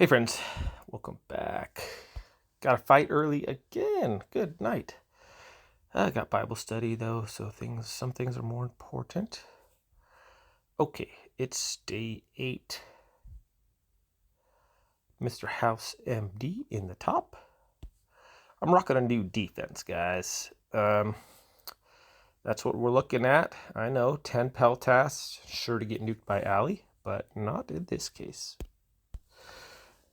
Hey friends, welcome back. Got to fight early again. Good night. I got Bible study though, so some things are more important. Okay, it's day 8. Mr. House MD in the top. I'm rocking a new defense, guys. That's what we're looking at. I know, 10 Peltas, sure to get nuked by Ali, but not in this case.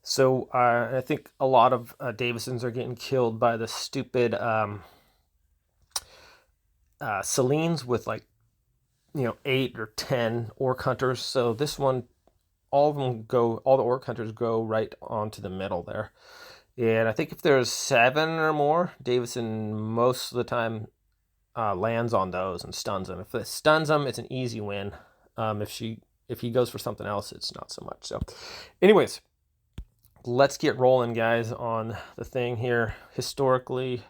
So I think a lot of Davisons are getting killed by the stupid Selines with 8 or 10 orc hunters. So this one, all the orc hunters go right onto the middle there. And I think if there's 7 or more, Davison most of the time lands on those and stuns them. If it stuns them, it's an easy win. If he goes for something else, it's not so much. So anyways, let's get rolling, guys, on the thing here. Historically,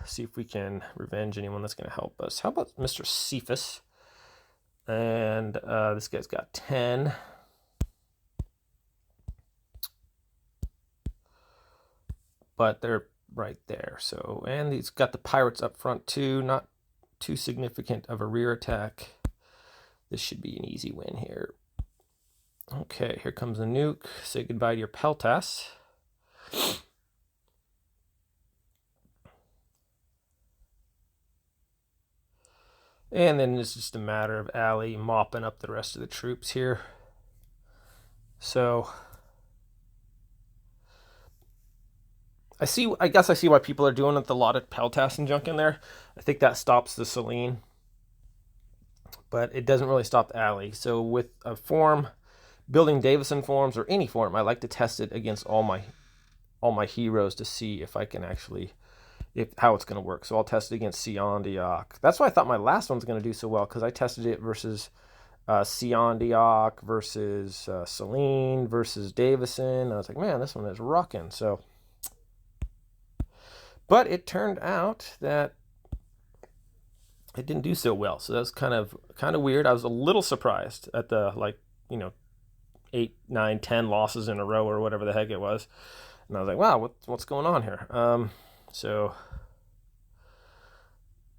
see if we can revenge anyone that's going to help us. How about Mr. Cephas? And this guy's got 10. But they're right there. So, and he's got the pirates up front too. Not too significant of a rear attack. This should be an easy win here. Okay, here comes the nuke. Say goodbye to your Peltas. And then it's just a matter of Ali mopping up the rest of the troops here. So I guess I see why people are doing it, a lot of Peltas and junk in there. I think that stops the Celine, but it doesn't really stop the Ali. So with a form, building Davison forms or any form, I like to test it against all my heroes to see if I can actually how it's going to work. So I'll test it against Sion Dioc. That's why I thought my last one's going to do so well, because I tested it versus Sion Dioc versus Celine versus Davison. I was like, man, this one is rocking. So, but it turned out that it didn't do so well. So that's kind of weird. I was a little surprised at the 8, 9, 10 losses in a row or whatever the heck it was. And I was like, wow, what's going on here? So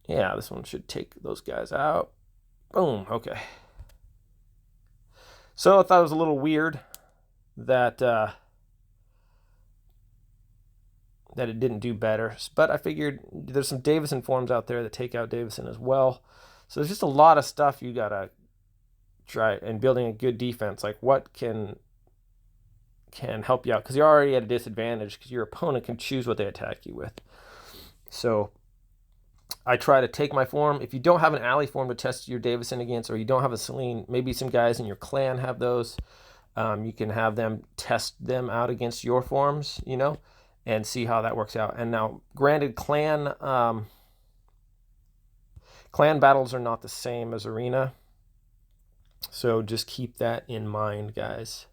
yeah, this one should take those guys out. Boom. Okay. So I thought it was a little weird that that it didn't do better, but I figured there's some Davison forms out there that take out Davison as well. So there's just a lot of stuff you gotta try in building a good defense. Like what can help you out, because you're already at a disadvantage because your opponent can choose what they attack you with. So I try to take my form. If you don't have an ally form to test your Davison against, or you don't have a Celine, maybe some guys in your clan have those. You can have them test them out against your forms, and see how that works out. And now, granted, clan battles are not the same as arena, so just keep that in mind, guys.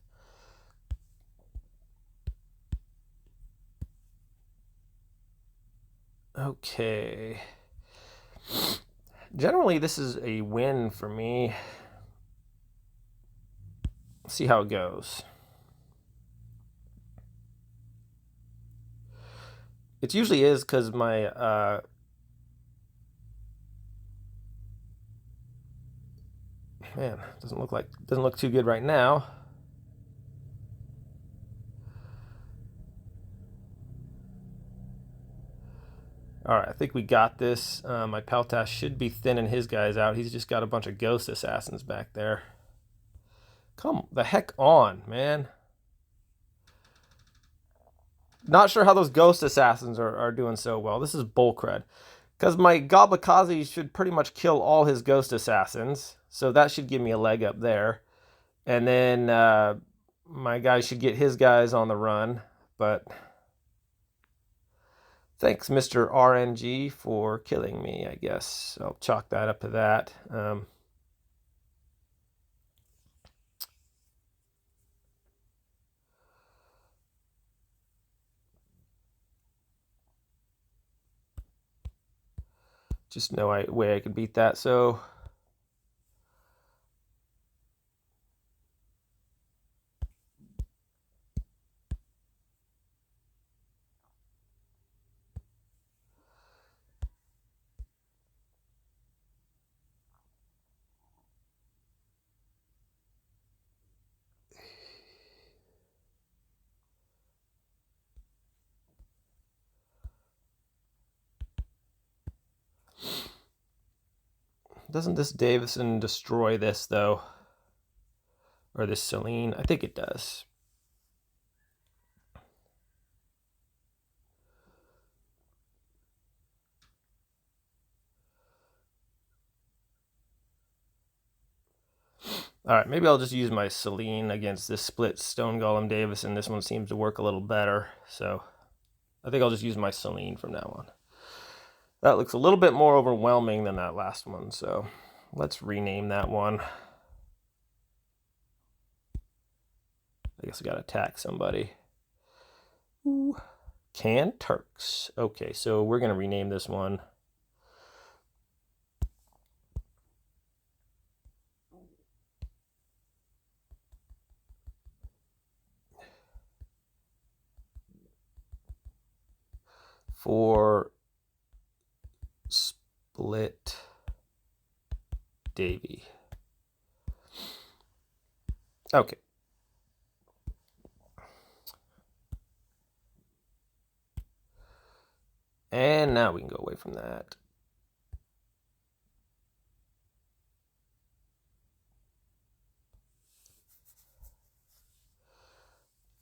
Okay. Generally, this is a win for me. See how it goes. It usually is, because my man, doesn't look too good right now. All right, I think we got this. My Peltas should be thinning his guys out. He's just got a bunch of ghost assassins back there. Come the heck on, man. Not sure how those ghost assassins are doing so well. This is bullcrud. Because my Goblikazi should pretty much kill all his ghost assassins. So that should give me a leg up there. And then my guy should get his guys on the run. But thanks, Mr. RNG, for killing me, I guess. I'll chalk that up to that. Just no way I could beat that. So Doesn't this Davison destroy this, though? Or this Celine? I think it does. All right, maybe I'll just use my Celine against this split Stone Golem Davison. This one seems to work a little better, so I think I'll just use my Celine from now on. That looks a little bit more overwhelming than that last one, so let's rename that one. I guess I gotta attack somebody. Ooh. Can Turks. Okay, so we're gonna rename this one. For Split Davy. Okay. And now we can go away from that.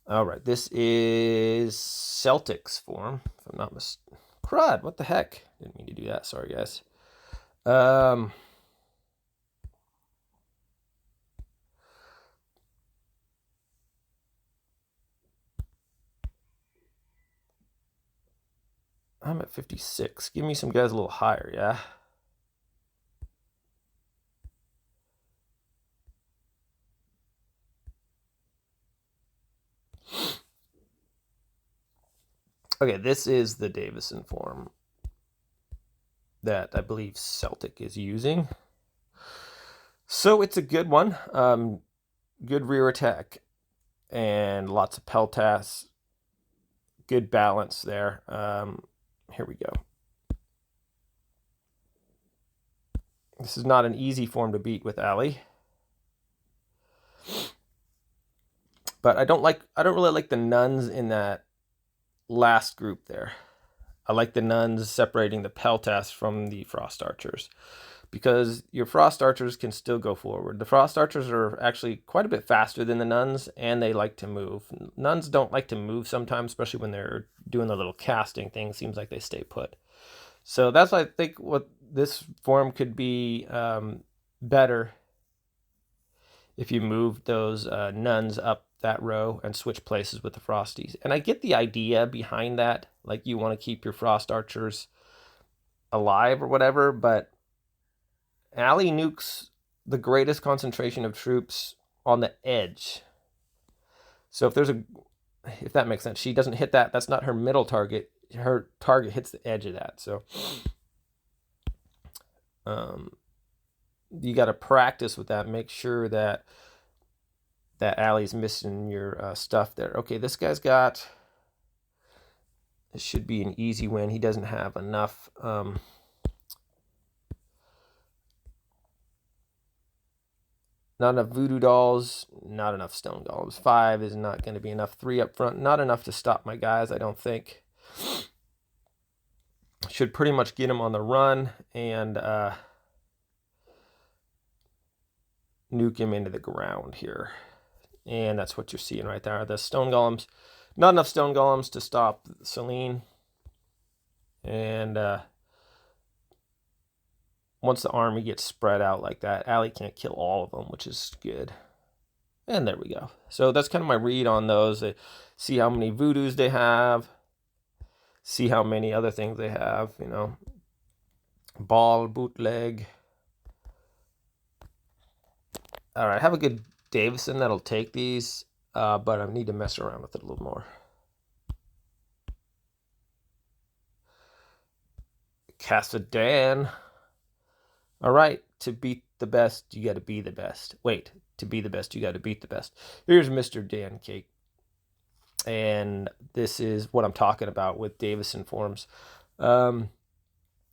All right, this is Celtics form, if I'm not mistaken. Crud, what the heck? Didn't mean to do that, sorry guys. I'm at 56. Give me some guys a little higher, yeah? Okay, this is the Davison form that I believe Celtic is using. So it's a good one. Good rear attack and lots of peltas. Good balance there. Here we go. This is not an easy form to beat with Ali. But I don't really like the nuns in that last group there. I like the nuns separating the peltas from the frost archers, because your frost archers can still go forward. The frost archers are actually quite a bit faster than the nuns, and they like to move. Nuns don't like to move sometimes, especially when they're doing the little casting thing. Seems like they stay put. So that's why I think what this form could be better if you move those nuns up that row and switch places with the frosties. And I get the idea behind that, like you want to keep your frost archers alive or whatever, but Ali nukes the greatest concentration of troops on the edge. So if that makes sense, she doesn't hit that. That's not her middle target. Her target hits the edge of that. So you got to practice with that. Make sure that Ali's missing your stuff there. Okay, this guy's got... This should be an easy win. He doesn't have enough... Not enough voodoo dolls, not enough stone golems. 5 is not going to be enough. 3 up front, not enough to stop my guys, I don't think. Should pretty much get him on the run and nuke him into the ground here. And that's what you're seeing right there. The stone golems, not enough stone golems to stop Celine. And once the army gets spread out like that, Ali can't kill all of them, which is good. And there we go. So that's kind of my read on those. See how many voodoos they have. See how many other things they have, you know. Ball, bootleg. All right, have a good Davison that'll take these, but I need to mess around with it a little more. Casadan. All right, to beat the best, you got to be the best. Wait, to be the best, you got to beat the best. Here's Mr. Dan Cake. And this is what I'm talking about with Davison forms.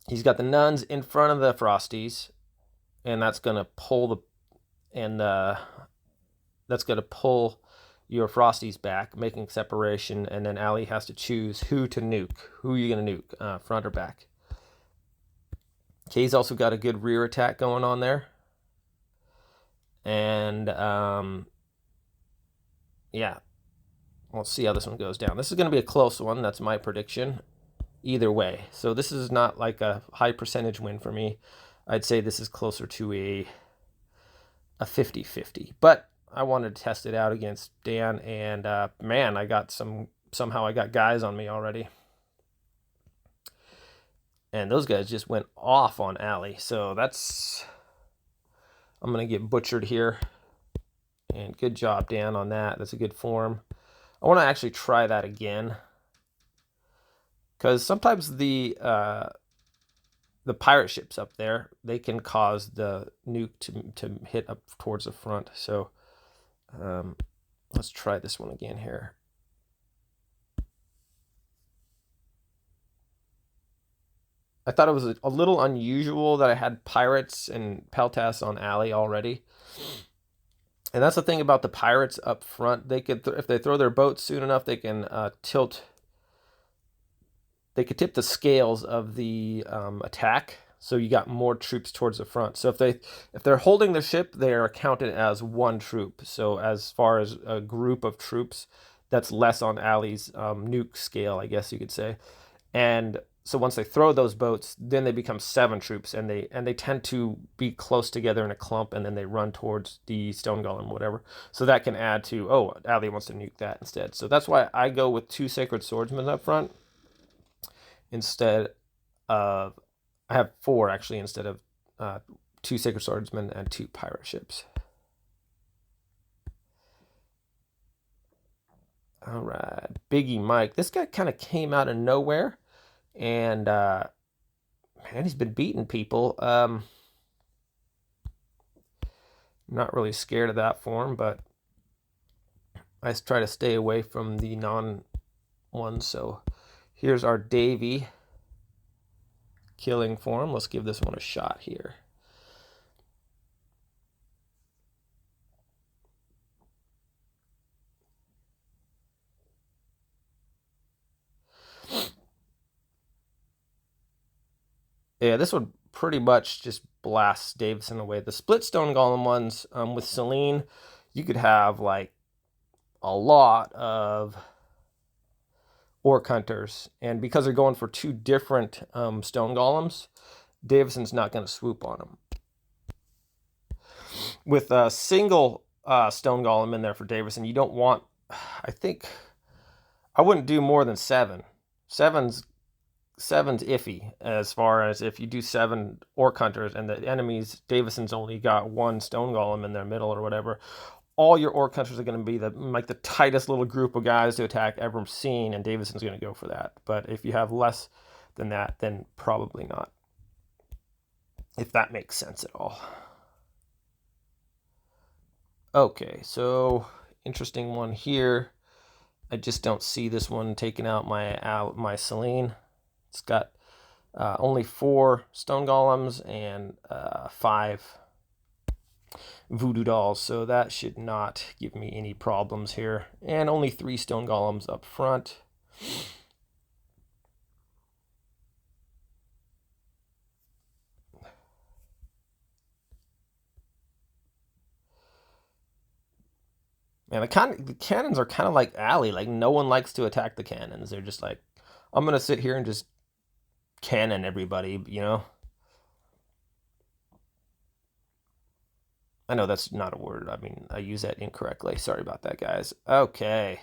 He's got the nuns in front of the frosties, and that's going to pull that's going to pull your frosties back, making separation, and then Ali has to choose who to nuke. Who are you going to nuke, front or back? Okay, he's also got a good rear attack going on there. And yeah, we'll see how this one goes down. This is going to be a close one. That's my prediction either way. So this is not like a high percentage win for me. I'd say this is closer to a 50-50. But I wanted to test it out against Dan, and man, somehow I got guys on me already. And those guys just went off on Ali. So I'm going to get butchered here. And good job, Dan, on that. That's a good form. I want to actually try that again, because sometimes the pirate ships up there, they can cause the nuke to hit up towards the front. So let's try this one again here. I thought it was a little unusual that I had pirates and peltas on Ali already. And that's the thing about the pirates up front. They could, if they throw their boats soon enough, they can tilt. They could tip the scales of the attack, so you got more troops towards the front. So if they're holding the ship, they are counted as one troop. So as far as a group of troops, that's less on Ali's nuke scale, I guess you could say. And so once they throw those boats, then they become 7 troops, and they tend to be close together in a clump, and then they run towards the stone golem, whatever. So that can add to, oh, Ali wants to nuke that instead. So that's why I go with 2 sacred swordsmen up front instead of, I have 4 actually instead of 2 sacred swordsmen and 2 pirate ships. All right, Biggie Mike. This guy kind of came out of nowhere. And man, he's been beating people. Not really scared of that form, but I try to stay away from the non ones. So here's our Davy killing form. Let's give this one a shot here. Yeah, this would pretty much just blast Davison away. The split stone golem ones with Celine, you could have like a lot of orc hunters, and because they're going for 2 different stone golems, Davison's not going to swoop on them. With a single stone golem in there for Davison, you don't want, I think, I wouldn't do more than 7. Seven's iffy, as far as if you do 7 orc hunters and the enemies, Davison's only got 1 stone golem in their middle or whatever, all your orc hunters are going to be the tightest little group of guys to attack ever seen, and Davison's going to go for that. But if you have less than that, then probably not, if that makes sense at all. Okay, so interesting one here. I just don't see this one taking out my Celine. It's got only 4 stone golems and 5 voodoo dolls, so that should not give me any problems here. And only 3 stone golems up front. Man, the cannons are kind of like Ali. Like, no one likes to attack the cannons. They're just like, I'm gonna sit here and just cannon everybody, you know? I know that's not a word. I mean, I use that incorrectly. Sorry about that, guys. Okay.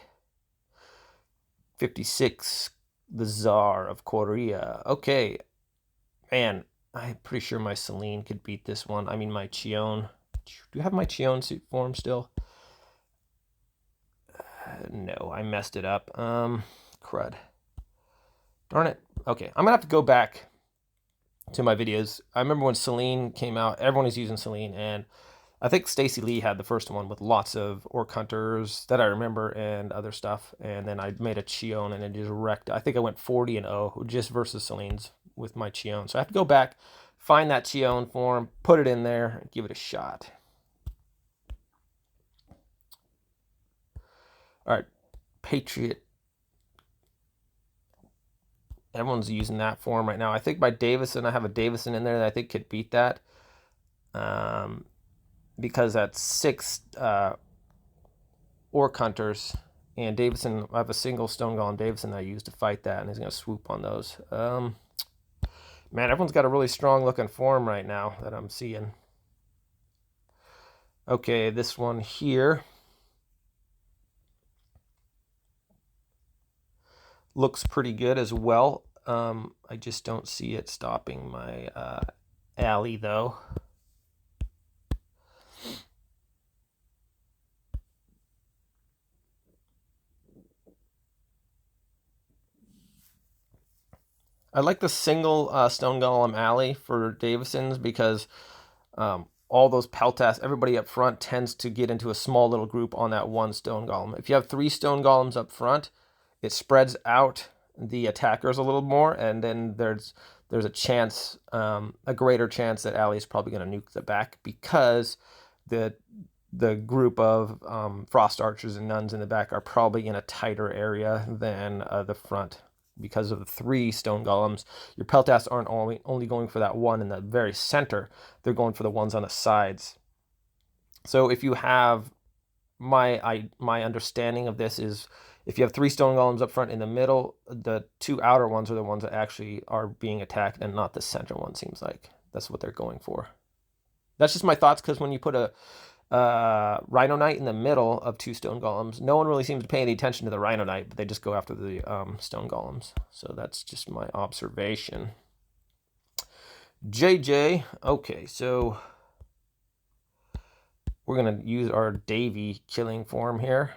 56, the Tsar of Korea. Okay. Man, I'm pretty sure my Celine could beat this one. I mean, my Chion. Do you have my Chion suit form still? No, I messed it up. Crud. Darn it. Okay, I'm gonna have to go back to my videos. I remember when Celine came out, everyone was using Celine, and I think Stacy Lee had the first one with lots of orc hunters that I remember and other stuff. And then I made a Chion and it just wrecked. I think I went 40-0 just versus Celine's with my Chion. So I have to go back, find that Chion form, put it in there, and give it a shot. All right, Patriot. Everyone's using that form right now. I think by Davison, I have a Davison in there that I think could beat that. Because that's 6 orc hunters, and Davison, I have a single stone golem Davison that I use to fight that, and he's going to swoop on those. Man, everyone's got a really strong looking form right now that I'm seeing. Okay, this one here looks pretty good as well. I just don't see it stopping my alley though. I like the single stone golem alley for Davison's because all those peltas, everybody up front tends to get into a small little group on that one stone golem. If you have 3 stone golems up front, it spreads out the attackers a little more, and then there's a chance, a greater chance that alley is probably going to nuke the back because the group of frost archers and nuns in the back are probably in a tighter area than the front. Because of the 3 stone golems, your peltas aren't only going for that one in the very center, they're going for the ones on the sides. So if you have my understanding of this is, if you have 3 stone golems up front in the middle, the 2 outer ones are the ones that actually are being attacked and not the center one. Seems like that's what they're going for. That's just my thoughts, because when you put a Rhino Knight in the middle of 2 stone golems, no one really seems to pay any attention to the Rhino Knight, but they just go after the stone golems. So that's just my observation. JJ, okay, so we're gonna use our Davy killing form here.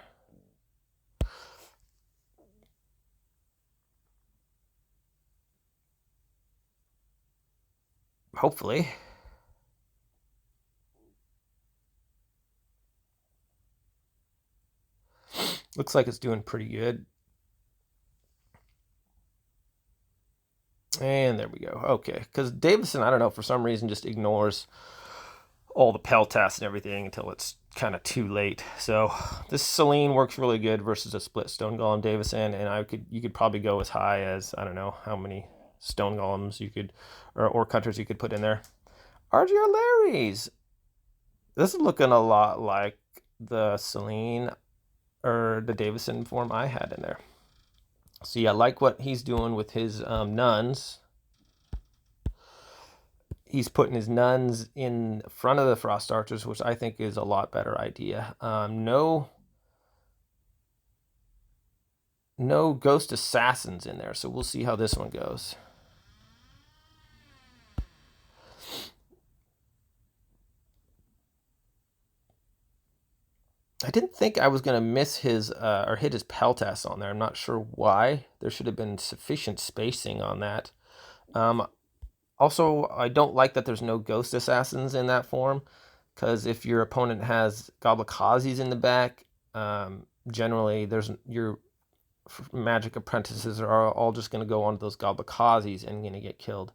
Hopefully. Looks like it's doing pretty good. And there we go. Okay, because Davison, I don't know, for some reason just ignores all the peltas and everything until it's kind of too late. So this Celine works really good versus a split stone golem Davison, and you could probably go as high as, I don't know how many stone golems you could, or cutters you could put in there. RGR Larry's. This is looking a lot like the Celine or the Davison form I had in there. See, I like what he's doing with his nuns. He's putting his nuns in front of the frost archers, which I think is a lot better idea. No ghost assassins in there, so we'll see how this one goes. I didn't think I was going to miss his or hit his peltas on there. I'm not sure why. There should have been sufficient spacing on that. Also, I don't like that there's no ghost assassins in that form, because if your opponent has Goblikazis in the back, generally your magic apprentices are all just going to go onto those Goblikazis and going to get killed.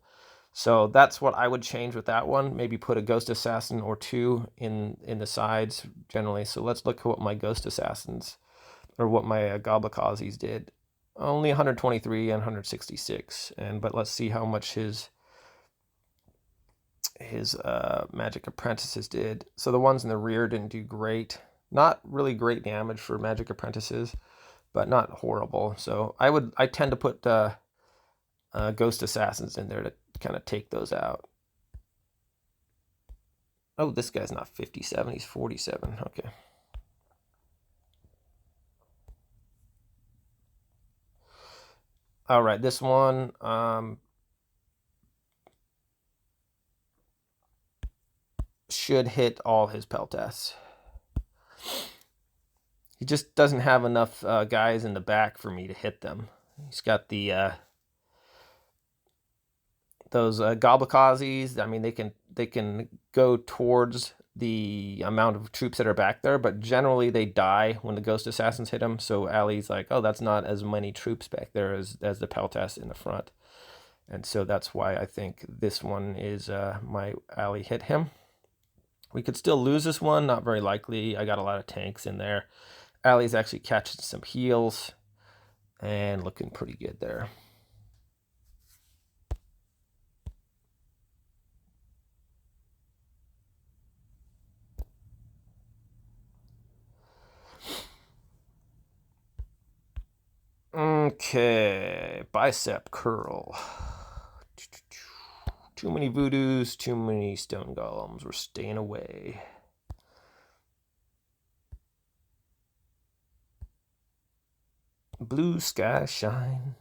So that's what I would change with that one. Maybe put a ghost assassin or 2 in the sides generally. So let's look at what my ghost assassins, or what my Goblikazis did. Only 123 and 166, but let's see how much his magic apprentices did. So the ones in the rear didn't do great. Not really great damage for magic apprentices, but not horrible. So I tend to put ghost assassins in there to kind of take those out. Oh, this guy's not 57, he's 47. Okay. All right, this one should hit all his peltas. He just doesn't have enough guys in the back for me to hit them. He's got the those Goblikazis. I mean, they can go towards the amount of troops that are back there, but generally they die when the ghost assassins hit them. So Ali's like, oh, that's not as many troops back there as the peltas in the front. And so that's why I think this one is my Ali hit him. We could still lose this one, not very likely. I got a lot of tanks in there. Ali's actually catching some heals and looking pretty good there. Okay, bicep curl. Too many voodoos, too many stone golems. We're staying away. Blue sky shine.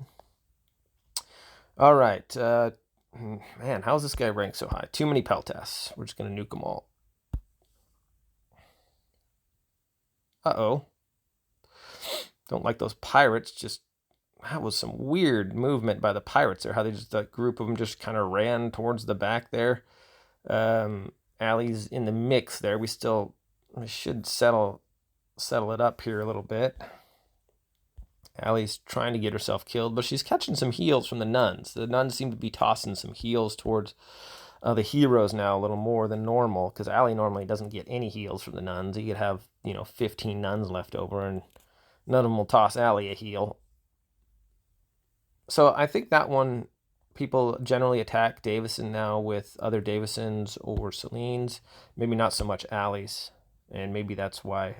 All right. Man, how's this guy ranked so high? Too many peltasts. We're just going to nuke them all. Uh-oh. Don't like those pirates. Just, that was some weird movement by the pirates there. How they just, that group of them just kind of ran towards the back there. Allie's in the mix there. We should settle it up here a little bit. Allie's trying to get herself killed, but she's catching some heals from the nuns. The nuns seem to be tossing some heals towards the heroes now a little more than normal, because Allie normally doesn't get any heals from the nuns. You could have, 15 nuns left over, and none of them will toss Allie a heal. So I think that one, people generally attack Davison now with other Davisons or Celines, maybe not so much Allie's, and maybe that's why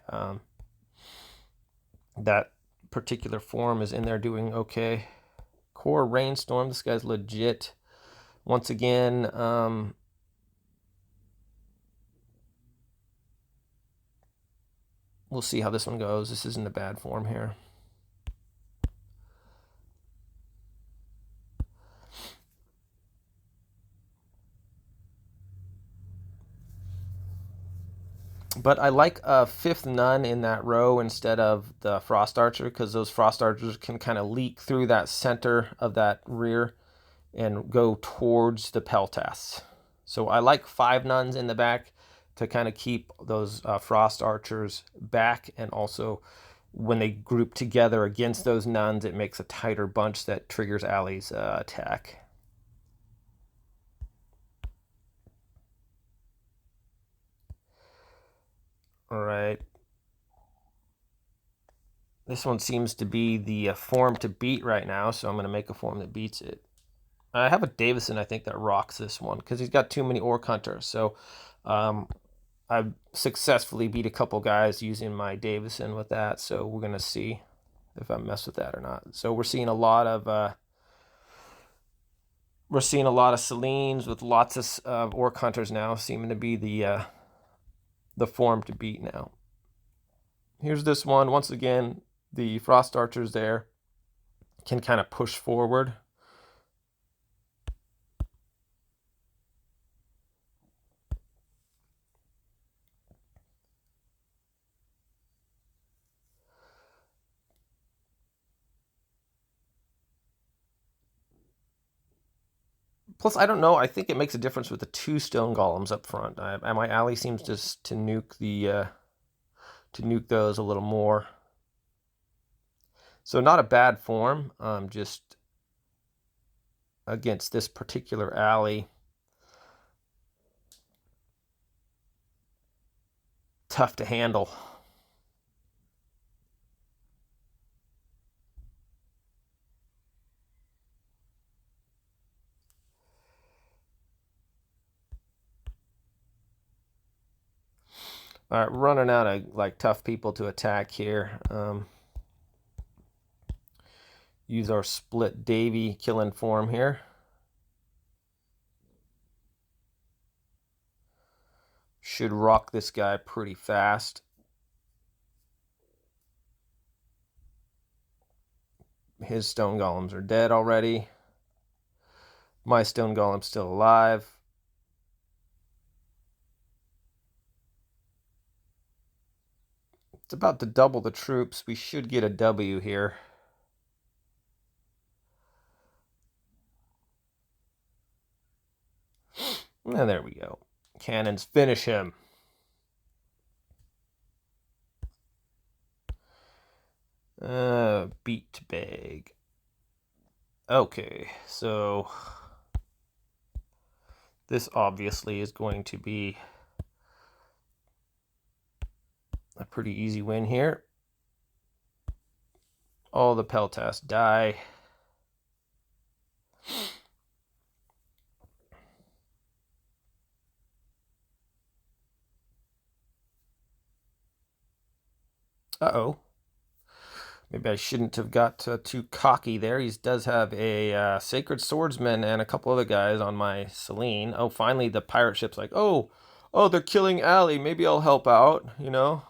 that particular form is in there doing okay. Core Rainstorm, this guy's legit. Once again, we'll see how this one goes. This isn't a bad form here. But I like a fifth nun in that row instead of the Frost Archer, because those Frost Archers can kind of leak through that center of that rear and go towards the peltasts. So I like 5 nuns in the back to kind of keep those Frost Archers back, and also when they group together against those nuns, it makes a tighter bunch that triggers Allie's attack. All right. This one seems to be the form to beat right now, so I'm going to make a form that beats it. I have a Davison, I think, that rocks this one, because he's got too many Orc Hunters. So I've successfully beat a couple guys using my Davison with that, so we're going to see if I mess with that or not. So we're seeing a lot of Celines with lots of Orc Hunters now, seeming to be the form to beat now. Here's this one. Once again, the Frost Archers there can kind of push forward. Plus, I don't know. I think it makes a difference with the 2 stone golems up front. My ally seems to nuke those a little more. So not a bad form. Just against this particular ally, tough to handle. All right, running out of tough people to attack here. Use our split Davy killing form here. Should rock this guy pretty fast. His stone golems are dead already. My stone golem's still alive. It's about to double the troops. We should get a W here. And there we go. Cannons finish him. Beat bag. Okay, so this obviously is going to be a pretty easy win here. All the peltasts die. Uh-oh. Maybe I shouldn't have got too cocky there. He does have a Sacred Swordsman and a couple other guys on my Celine. Oh, finally the pirate ship's like, oh, they're killing Allie. Maybe I'll help out, you know?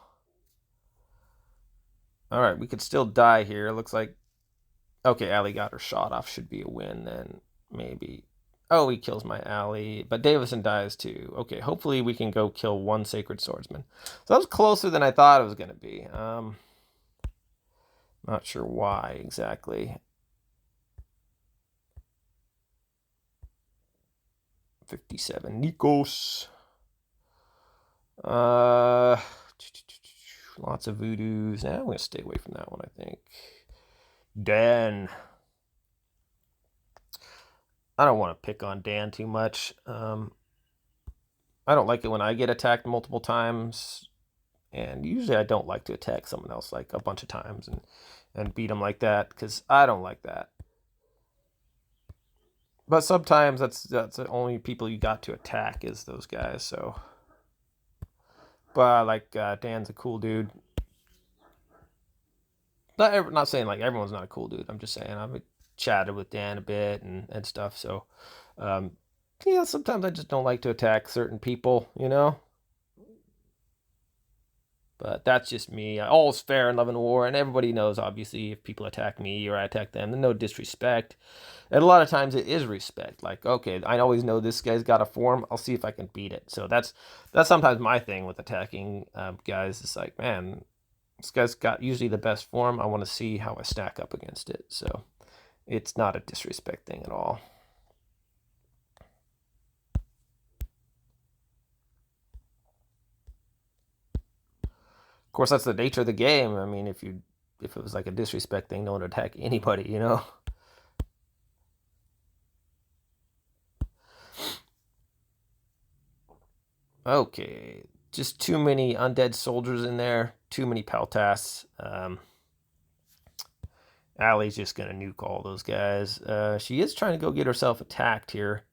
All right, we could still die here. Looks like, okay, Allie got her shot off. Should be a win then, maybe. Oh, he kills my Allie, but Davison dies too. Okay, hopefully we can go kill one Sacred Swordsman. So that was closer than I thought it was going to be. Not sure why exactly. 57 Nikos. Lots of voodoos. Nah, I'm going to stay away from that one, I think. Dan. I don't want to pick on Dan too much. I don't like it when I get attacked multiple times. And usually I don't like to attack someone else like a bunch of times and beat them like that, because I don't like that. But sometimes that's the only people you got to attack is those guys. So, but like Dan's a cool dude. Not saying like everyone's not a cool dude. I'm just saying I've chatted with Dan a bit and stuff. So, yeah, sometimes I just don't like to attack certain people, you know. But that's just me. All's fair in love and war, and everybody knows, obviously, if people attack me or I attack them, there's no disrespect. And a lot of times it is respect. Like, okay, I always know this guy's got a form. I'll see if I can beat it. So that's sometimes my thing with attacking guys. It's like, man, this guy's got usually the best form. I want to see how I stack up against it. So it's not a disrespect thing at all. Of course, that's the nature of the game. I mean, if it was like a disrespect thing, no one would attack anybody, you know. Okay, just too many undead soldiers in there. Too many peltasts. Allie's just gonna nuke all those guys. She is trying to go get herself attacked here,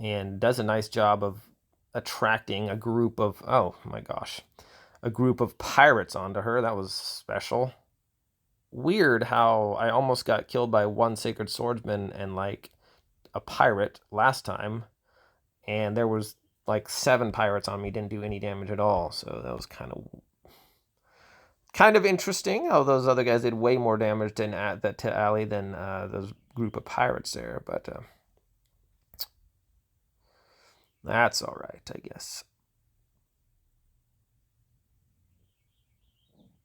and does a nice job of attracting a group of, oh my gosh, a group of pirates onto her. That was special. Weird how I almost got killed by one Sacred Swordsman and like a pirate last time, and there was like 7 pirates on me, didn't do any damage at all. So that was kind of interesting how those other guys did way more damage to Allie than those group of pirates there. But that's all right, I guess.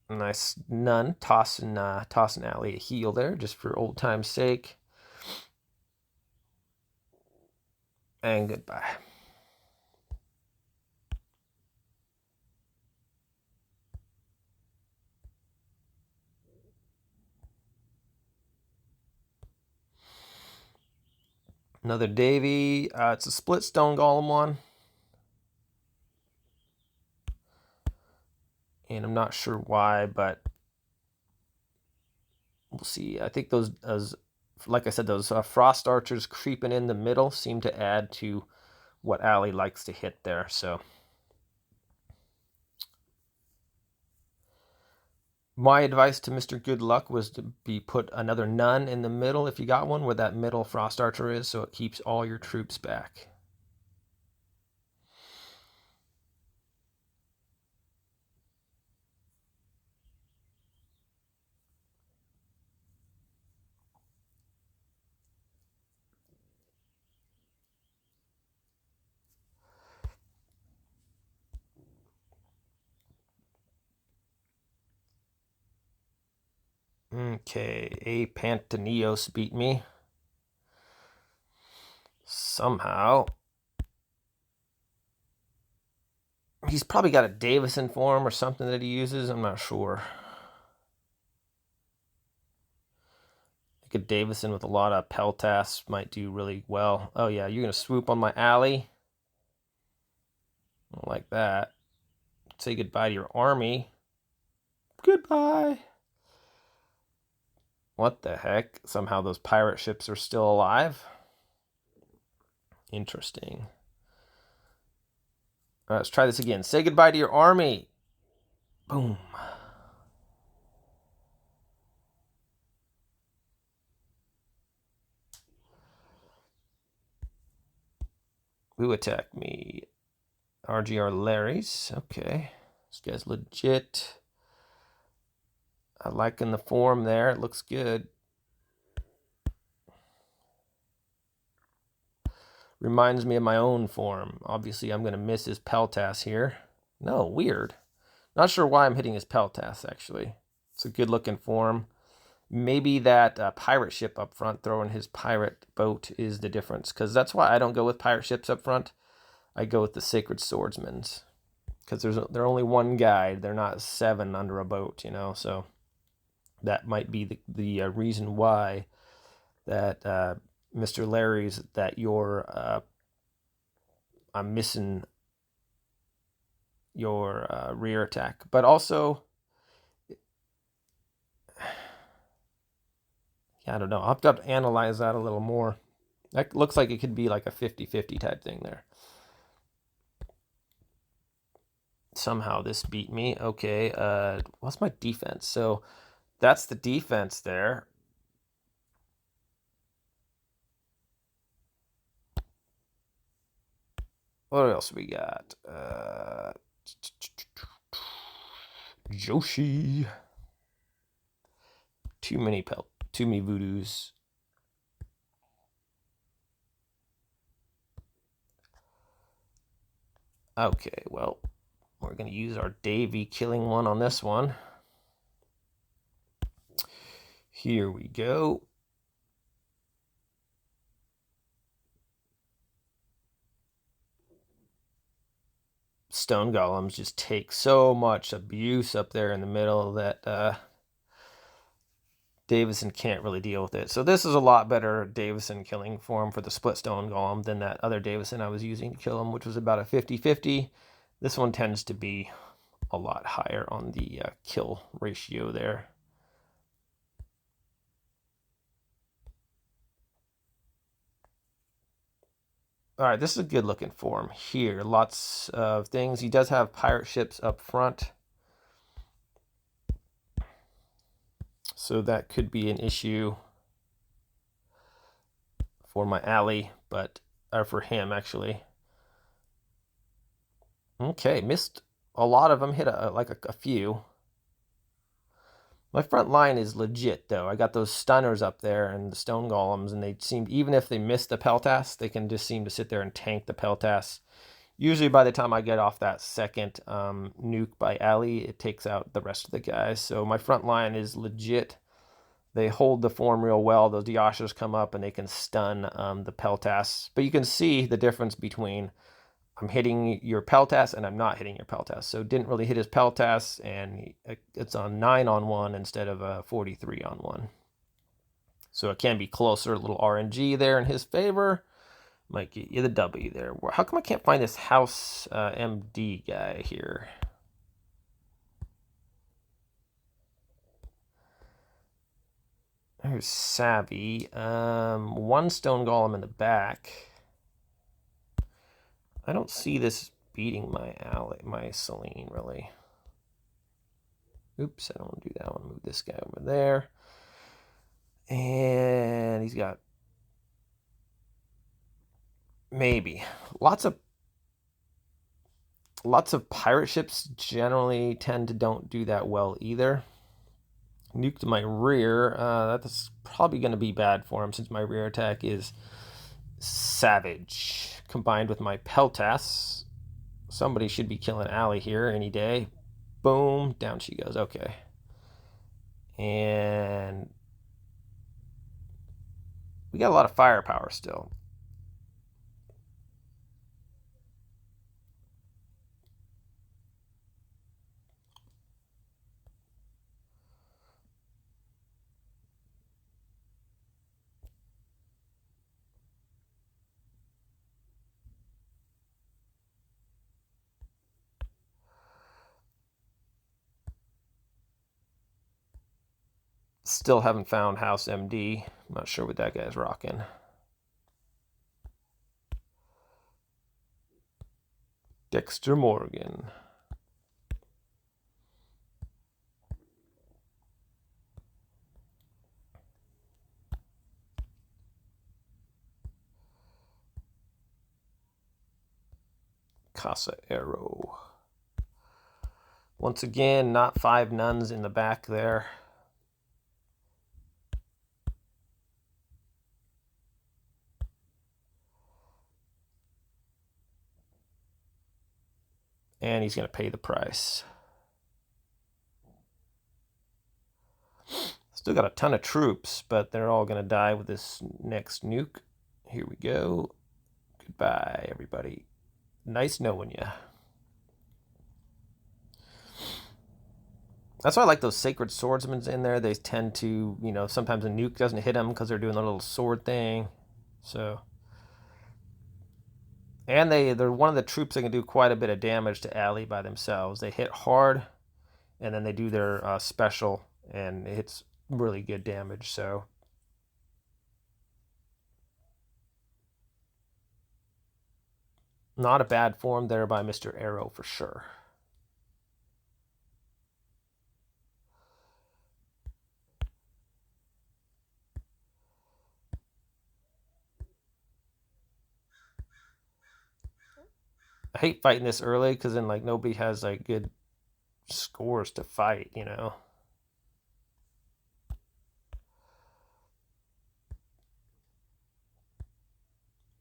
Nice nun tossing Allie a heal there just for old time's sake. And goodbye. Another Davy. It's a split stone golem one. And I'm not sure why, but we'll see. I think those, like I said, those frost archers creeping in the middle seem to add to what Allie likes to hit there. So my advice to Mr. Good Luck was to put another nun in the middle if you got one, where that middle frost archer is, so it keeps all your troops back. Okay, a Pantanios beat me. Somehow. He's probably got a Davison form or something that he uses. I'm not sure. I think a Davison with a lot of peltasts might do really well. Oh yeah, you're going to swoop on my Allie. I don't like that. Say goodbye to your army. Goodbye. What the heck? Somehow those pirate ships are still alive. Interesting. All right, let's try this again. Say goodbye to your army. Boom. Who attacked me? RGR Larry's. Okay. This guy's legit. I liking the form there. It looks good. Reminds me of my own form. Obviously, I'm going to miss his Peltas here. No, weird. Not sure why I'm hitting his Peltas, actually. It's a good-looking form. Maybe that pirate ship up front, throwing his pirate boat, is the difference. Because that's why I don't go with pirate ships up front. I go with the Sacred Swordsman's. Because they're only one guide. They're not 7 under a boat, you know. So that might be the reason why that Mr. Larry's, that I'm missing your rear attack. But also, yeah, I don't know. I'll have to analyze that a little more. That looks like it could be like a 50-50 type thing there. Somehow this beat me. Okay, what's my defense? So that's the defense there. What else we got? Joshi. Too many voodoos. Okay, well, we're going to use our Davy killing one on this one. Here we go. Stone golems just take so much abuse up there in the middle that Davison can't really deal with it. So this is a lot better Davison killing form for the split stone golem than that other Davison I was using to kill him, which was about a 50-50. This one tends to be a lot higher on the kill ratio there. All right, this is a good looking form here. Lots of things. He does have pirate ships up front, so that could be an issue for my ally, or for him actually. Okay, missed a lot of them. Hit a few. My front line is legit, though. I got those stunners up there and the stone golems, and they seem, even if they miss the Peltas, they can just seem to sit there and tank the Peltas. Usually by the time I get off that second nuke by Ali, it takes out the rest of the guys. So my front line is legit. They hold the form real well. Those Diashas come up and they can stun the Peltas. But you can see the difference between I'm hitting your Peltas and I'm not hitting your Peltas. So didn't really hit his Peltas, and it's on 9-on-1 instead of a 43-on-1. So it can be closer. A little RNG there in his favor. Might get you the W there. How come I can't find this House MD guy here? There's Savvy. One stone golem in the back. I don't see this beating my Celine, really. Oops, I don't want to do that one. Move this guy over there. And he's got maybe lots of pirate ships generally tend to don't do that well either. Nuked my rear. That's probably going to be bad for him since my rear attack is savage. Combined with my Peltas. Somebody should be killing Allie here any day. Boom, down she goes. Okay. And we got a lot of firepower still. Still haven't found House MD. I'm not sure what that guy's rocking. Dexter Morgan. Casa Arrow. Once again, not 5 nuns in the back there. And he's going to pay the price. Still got a ton of troops, but they're all going to die with this next nuke. Here we go. Goodbye, everybody. Nice knowing you. That's why I like those sacred swordsmen in there. They tend to, you know, sometimes a nuke doesn't hit them because they're doing the little sword thing. So, and they're one of the troops that can do quite a bit of damage to ally by themselves. They hit hard, and then they do their special, and it hits really good damage. So, not a bad form there by Mr. Arrow for sure. I hate fighting this early because then like nobody has like good scores to fight, you know.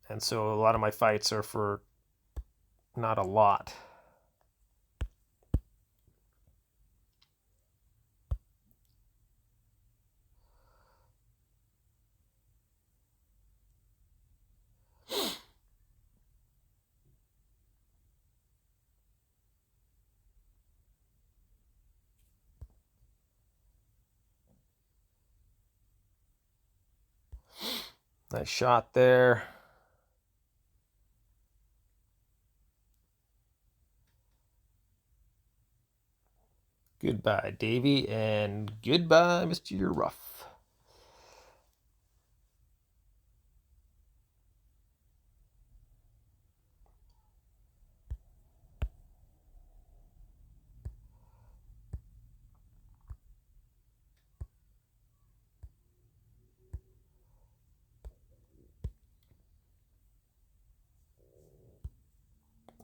And so a lot of my fights are for not a lot. Nice shot there. Goodbye, Davy, and goodbye, Mr. Ruff.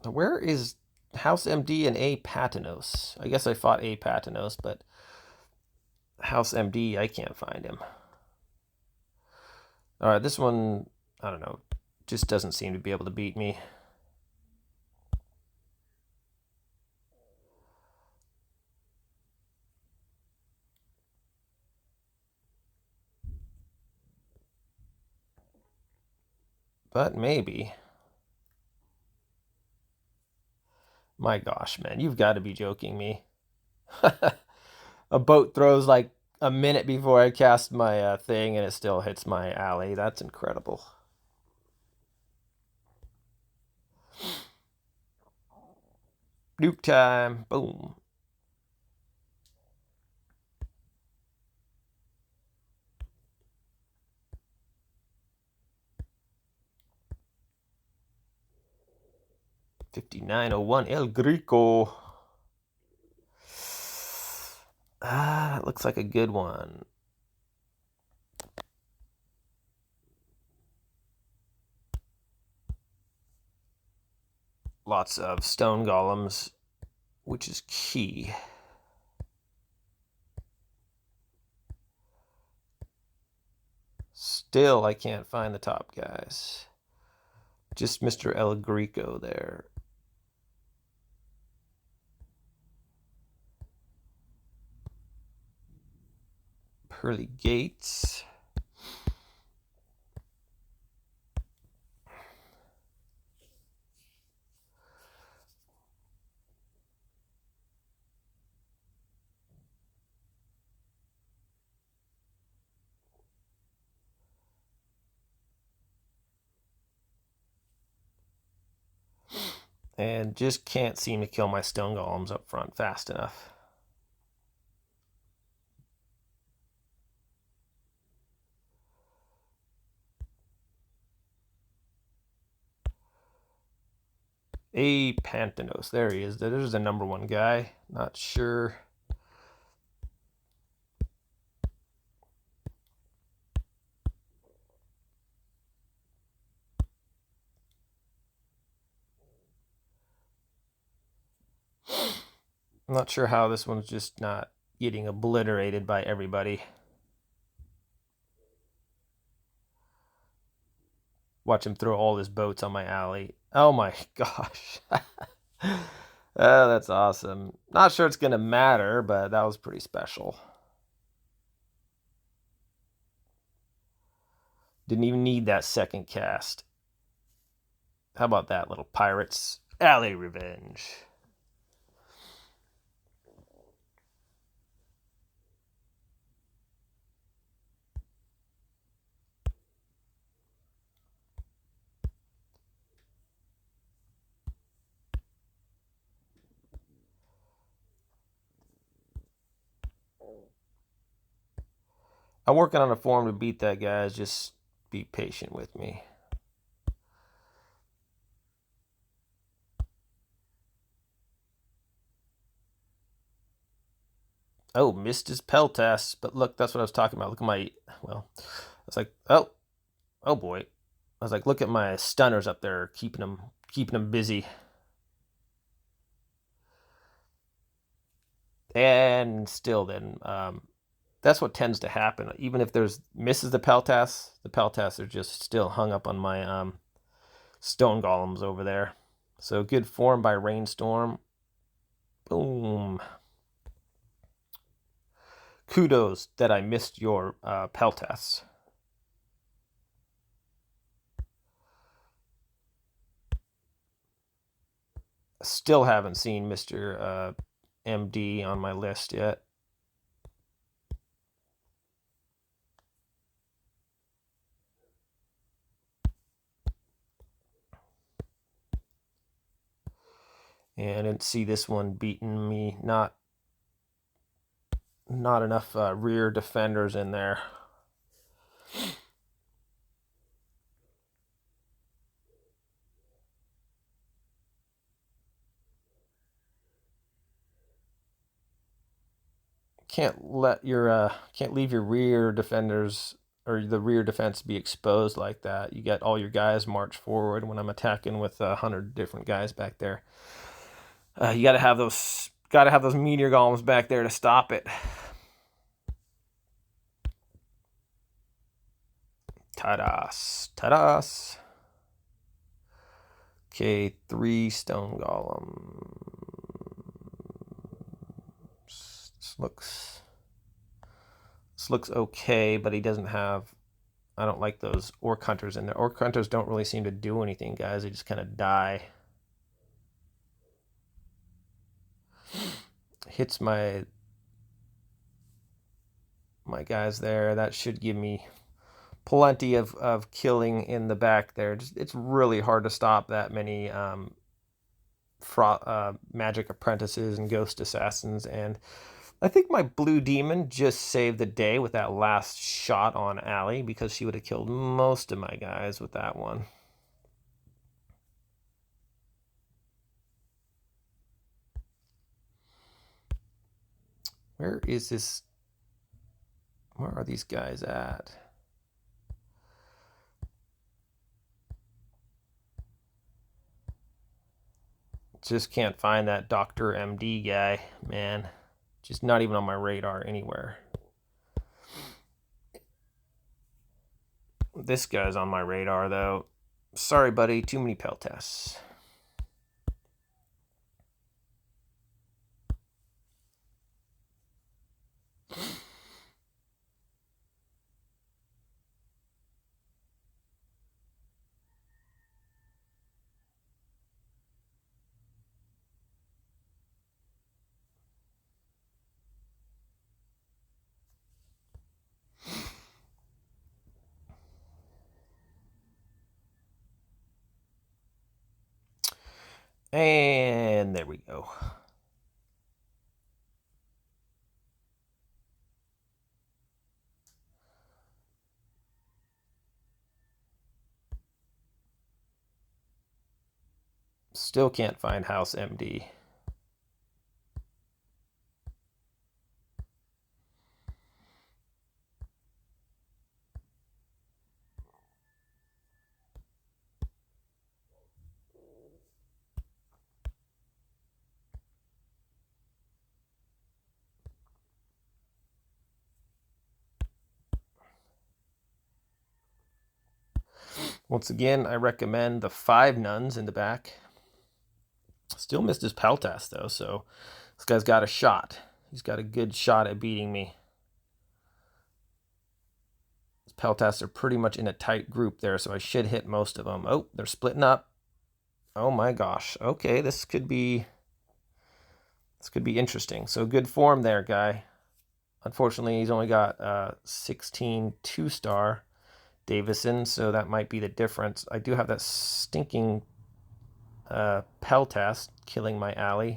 Where is House MD and A Patanos? I guess I fought A Patanos, but House MD, I can't find him. All right, this one, I don't know, just doesn't seem to be able to beat me. But maybe. My gosh, man, you've got to be joking me. A boat throws like a minute before I cast my thing and it still hits my ally. That's incredible. Nuke time. Boom. $59.01 El Greco. That looks like a good one. Lots of stone golems, which is key. Still, I can't find the top guys. Just Mr. El Greco there. Pearly Gates. And just can't seem to kill my stone golems up front fast enough. A Pantanos. There he is. There's the number one guy. Not sure. I'm not sure how this one's just not getting obliterated by everybody. Watch him throw all his boats on my alley. Oh my gosh. Oh, that's awesome. Not sure it's going to matter, but that was pretty special. Didn't even need that second cast. How about that, little pirates? Alley revenge. I'm working on a form to beat that, guys. Just be patient with me. Oh, missed his Pell test. But look, that's what I was talking about. Look at my, well, I was like, oh boy. I was like, look at my stunners up there, keeping them busy. And still, then, that's what tends to happen. Even if there's misses the Peltas are just still hung up on my stone golems over there. So good form by Rainstorm. Boom. Kudos that I missed your Peltas. Still haven't seen Mr. MD on my list yet. And I didn't see this one beating me. Not enough rear defenders in there. Can't leave your rear defenders or the rear defense be exposed like that. You got all your guys march forward when I'm attacking with 100 different guys back there. You got to have those meteor golems back there to stop it. Ta-das. Okay, 3 stone golems. This looks okay, but he doesn't have. I don't like those orc hunters in there. Orc hunters don't really seem to do anything, guys. They just kind of die. Hits my guys there. That should give me plenty of killing in the back there. It's really hard to stop that many magic apprentices and ghost assassins. And I think my blue demon just saved the day with that last shot on Allie, because she would have killed most of my guys with that one. Where is this? Where are these guys at? Just can't find that Dr. MD guy, man. Just not even on my radar anywhere. This guy's on my radar, though. Sorry, buddy. Too many Pell tests. And there we go. Still can't find House MD. Once again, I recommend the 5 nuns in the back. Still missed his peltas though, so this guy's got a shot. He's got a good shot at beating me. His peltas are pretty much in a tight group there, so I should hit most of them. Oh, they're splitting up. Oh my gosh. Okay, this could be interesting. So good form there, guy. Unfortunately, he's only got 16 2-star Davison, so that might be the difference. I do have that stinking peltas killing my ally,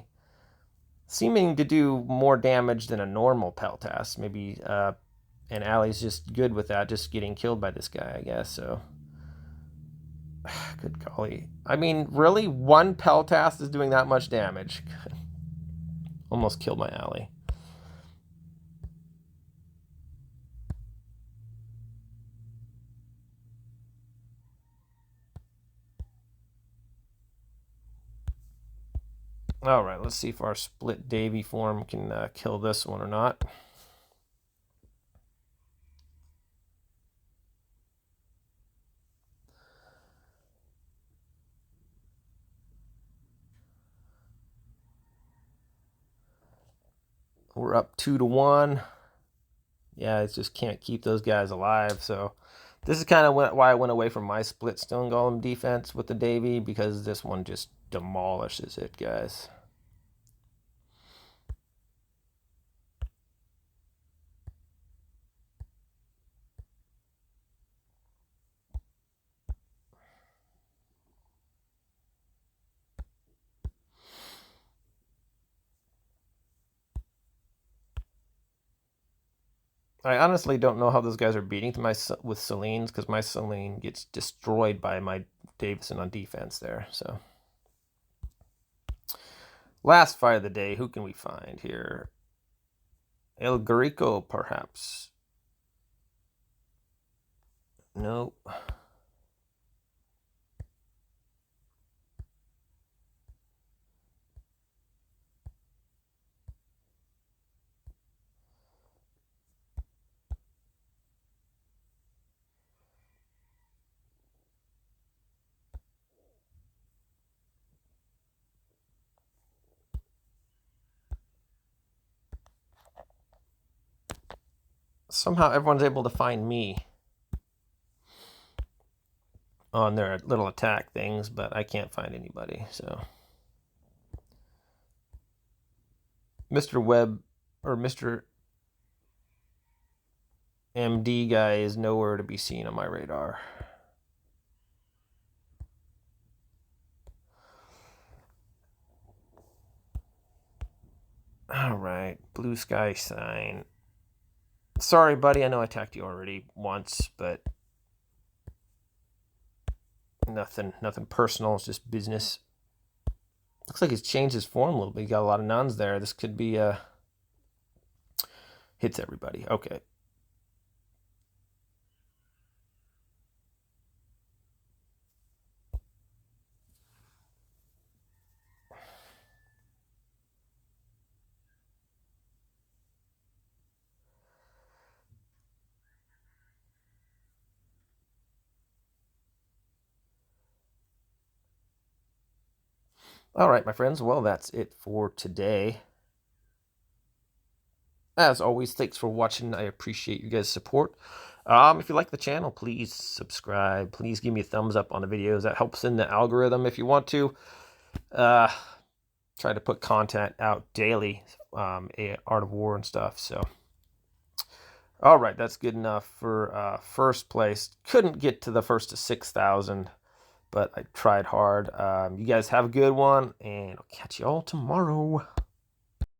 seeming to do more damage than a normal peltas. Maybe an ally's just good with that, just getting killed by this guy, I guess. So good golly. I mean, really, one peltas is doing that much damage. Almost killed my ally. All right, let's see if our split Davy form can kill this one or not. We're up 2-1. Yeah, I just can't keep those guys alive. So this is kind of why I went away from my split stone golem defense with the Davy, because this one just demolishes it, guys. I honestly don't know how those guys are beating with Celine's, because my Celine gets destroyed by my Davison on defense there. So last fight of the day, who can we find here? El Greco, perhaps. Nope. Somehow everyone's able to find me on their little attack things, but I can't find anybody. So Mr. Webb or Mr. MD guy is nowhere to be seen on my radar. All right, blue sky sign. Sorry, buddy, I know I attacked you already once, but nothing personal. It's just business. Looks like he's changed his form a little bit. He got a lot of nuns there. This could be hits everybody. Okay. All right, my friends. Well, that's it for today. As always, thanks for watching. I appreciate you guys' support. If you like the channel, please subscribe. Please give me a thumbs up on the videos. That helps in the algorithm. If you want to, try to put content out daily, Art of War and stuff. So, all right, that's good enough for first place. Couldn't get to the first to 6,000, but I tried hard. You guys have a good one, and I'll catch you all tomorrow.